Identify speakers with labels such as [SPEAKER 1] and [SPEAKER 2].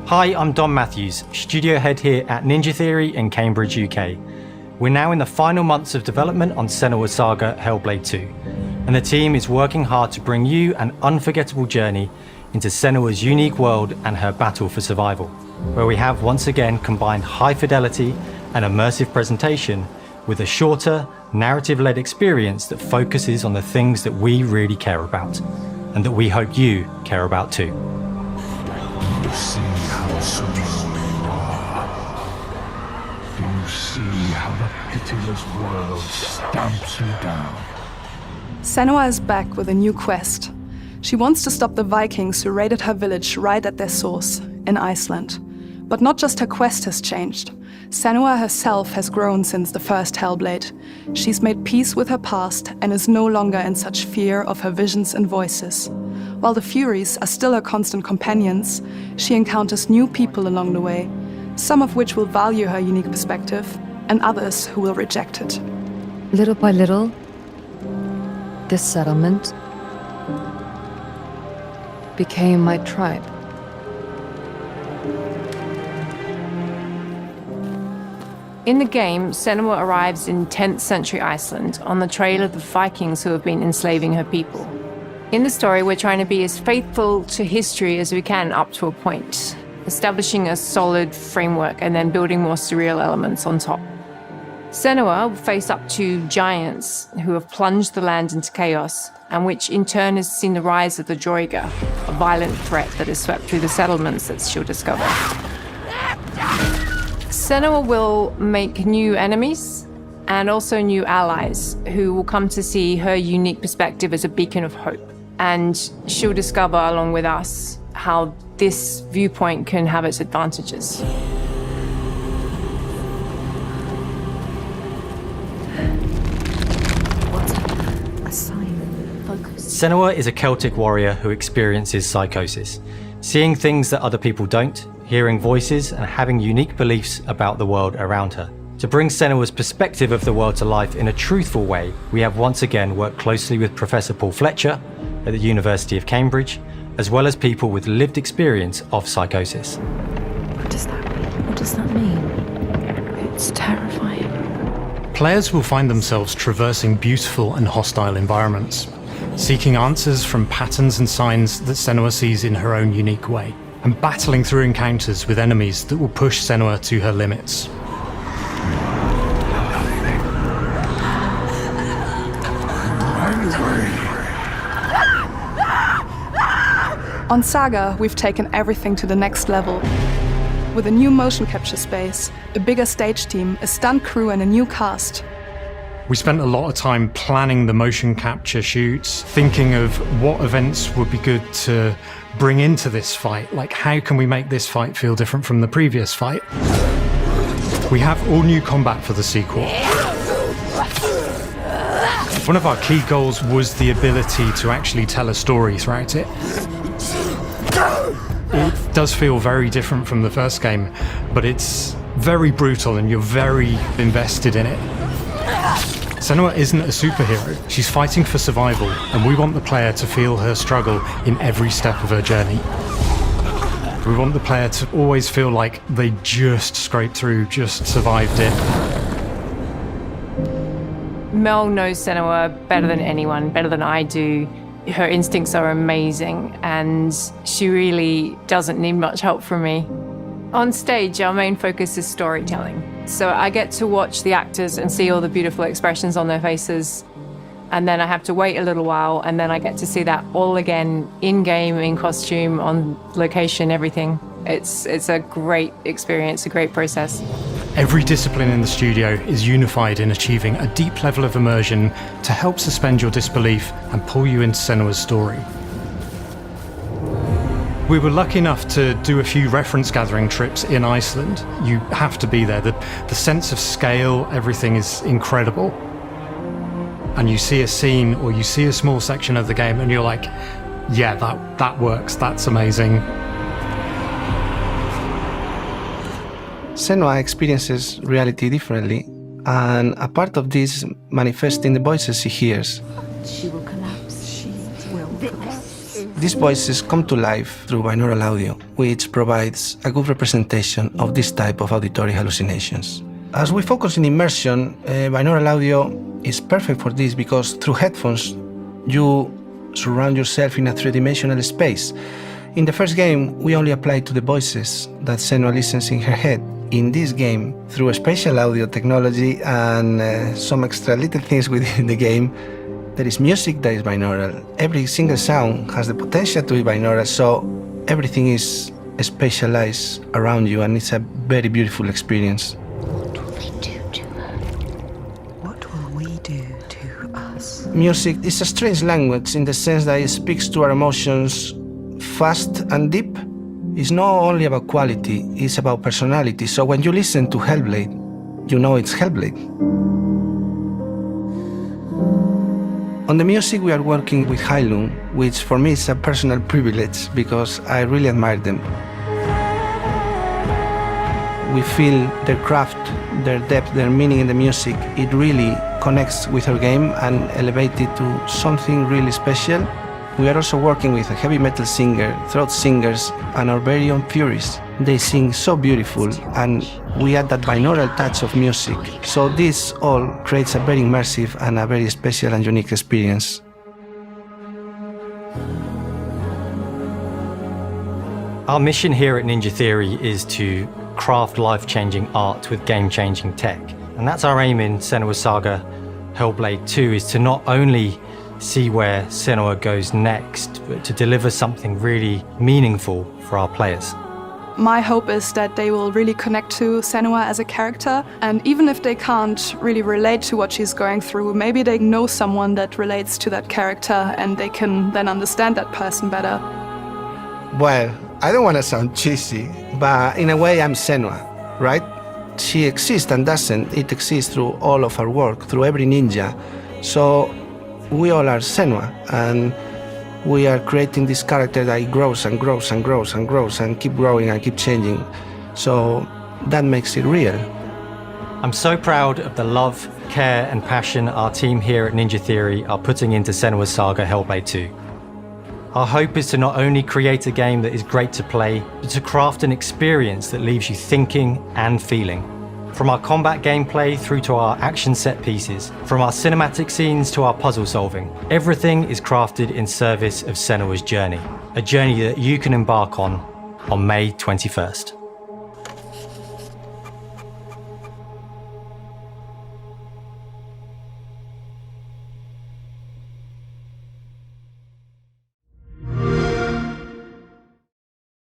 [SPEAKER 1] Hi, I'm Dom Matthews, studio head here at Ninja Theory in Cambridge, UK. We're now in the final months of development on Senua's Saga Hellblade 2, and the team is working hard to bring you an unforgettable journey into Senua's unique world and her battle for survival, where we have once again combined high fidelity and immersive presentation with a shorter, narrative-led experience that focuses on the things that we really care about, and that we hope you care about too.
[SPEAKER 2] You see how strong you are. Do you see how the pitiless world stamps you down?
[SPEAKER 3] Senua is back with a new quest. She wants to stop the Vikings who raided her village right at their source, in Iceland. But not just her quest has changed. Senua herself has grown since the first Hellblade. She's made peace with her past and is no longer in such fear of her visions and voices. While the Furies are still her constant companions, she encounters new people along the way, some of which will value her unique perspective, and others who will reject it.
[SPEAKER 4] Little by little, this settlement became my tribe.
[SPEAKER 5] In the game, Senua arrives in 10th century Iceland on the trail of the Vikings who have been enslaving her people. In the story, we're trying to be as faithful to history as we can up to a point, establishing a solid framework and then building more surreal elements on top. Senua will face up to giants who have plunged the land into chaos, and which in turn has seen the rise of the Droiga, a violent threat that has swept through the settlements that she'll discover. Senua will make new enemies and also new allies who will come to see her unique perspective as a beacon of hope. And she'll discover, along with us, how this viewpoint can have its advantages.
[SPEAKER 4] A sign. Focus.
[SPEAKER 1] Senua is a Celtic warrior who experiences psychosis, seeing things that other people don't, hearing voices and having unique beliefs about the world around her. To bring Senua's perspective of the world to life in a truthful way, we have once again worked closely with Professor Paul Fletcher at the University of Cambridge, as well as people with lived experience of psychosis.
[SPEAKER 4] What does that mean? What does that mean? It's terrifying.
[SPEAKER 6] Players will find themselves traversing beautiful and hostile environments, seeking answers from patterns and signs that Senua sees in her own unique way, and battling through encounters with enemies that will push Senua to her limits.
[SPEAKER 3] On Saga, we've taken everything to the next level. With a new motion capture space, a bigger stage team, a stunt crew and a new cast.
[SPEAKER 6] We spent a lot of time planning the motion capture shoots, thinking of what events would be good to bring into this fight. Like, how can we make this fight feel different from the previous fight? We have all new combat for the sequel. One of our key goals was the ability to actually tell a story throughout it. It does feel very different from the first game, but it's very brutal and you're very invested in it. Senua isn't a superhero. She's fighting for survival, and we want the player to feel her struggle in every step of her journey. We want the player to always feel like they just scraped through, just survived it.
[SPEAKER 5] Mel knows Senua better than anyone, better than I do. Her instincts are amazing, and she really doesn't need much help from me. On stage, our main focus is storytelling. So I get to watch the actors and see all the beautiful expressions on their faces, and then I have to wait a little while, and then I get to see that all again, in-game, in costume, on location, everything. It's a great experience, a great process.
[SPEAKER 6] Every discipline in the studio is unified in achieving a deep level of immersion to help suspend your disbelief and pull you into Senua's story. We were lucky enough to do a few reference gathering trips in Iceland. You have to be there. The sense of scale, everything is incredible. And you see a scene or you see a small section of the game and you're like, yeah, that works, that's amazing.
[SPEAKER 7] Senua experiences reality differently, and a part of this manifests in the voices she hears.
[SPEAKER 4] She will collapse. She will collapse.
[SPEAKER 7] These voices come to life through binaural audio, which provides a good representation of this type of auditory hallucinations. As we focus in immersion, binaural audio is perfect for this because through headphones, you surround yourself in a three-dimensional space. In the first game, we only applied to the voices that Senua listens in her head. In this game, through spatial audio technology and some extra little things within the game, there is music that is binaural. Every single sound has the potential to be binaural, so everything is spatialized around you, and it's a very beautiful experience.
[SPEAKER 4] What will they do to her? What will we do to us?
[SPEAKER 7] Music is a strange language in the sense that it speaks to our emotions fast and deep. It's not only about quality, it's about personality. So when you listen to Hellblade, you know it's Hellblade. On the music, we are working with Heilung, which for me is a personal privilege because I really admire them. We feel their craft, their depth, their meaning in the music. It really connects with our game and elevates it to something really special. We are also working with a heavy metal singer, throat singers, and our very own Furies. They sing so beautiful, and we add that binaural touch of music. So this all creates a very immersive and a very special and unique experience.
[SPEAKER 1] Our mission here at Ninja Theory is to craft life-changing art with game-changing tech. And that's our aim in Senua Saga Hellblade 2, is to not only see where Senua goes next, but to deliver something really meaningful for our players.
[SPEAKER 3] My hope is that they will really connect to Senua as a character, and even if they can't really relate to what she's going through, maybe they know someone that relates to that character and they can then understand that person better.
[SPEAKER 7] Well, I don't want to sound cheesy, but in a way I'm Senua, right? She exists and doesn't. It exists through all of our work, through every ninja. So we all are Senua, and we are creating this character that grows and grows and grows and grows and keep growing and keep changing. So that makes it real.
[SPEAKER 1] I'm so proud of the love, care and passion our team here at Ninja Theory are putting into Senua Saga Hellblade 2. Our hope is to not only create a game that is great to play, but to craft an experience that leaves you thinking and feeling. From our combat gameplay through to our action set pieces, from our cinematic scenes to our puzzle solving, everything is crafted in service of Senua's journey, a journey that you can embark on May 21st.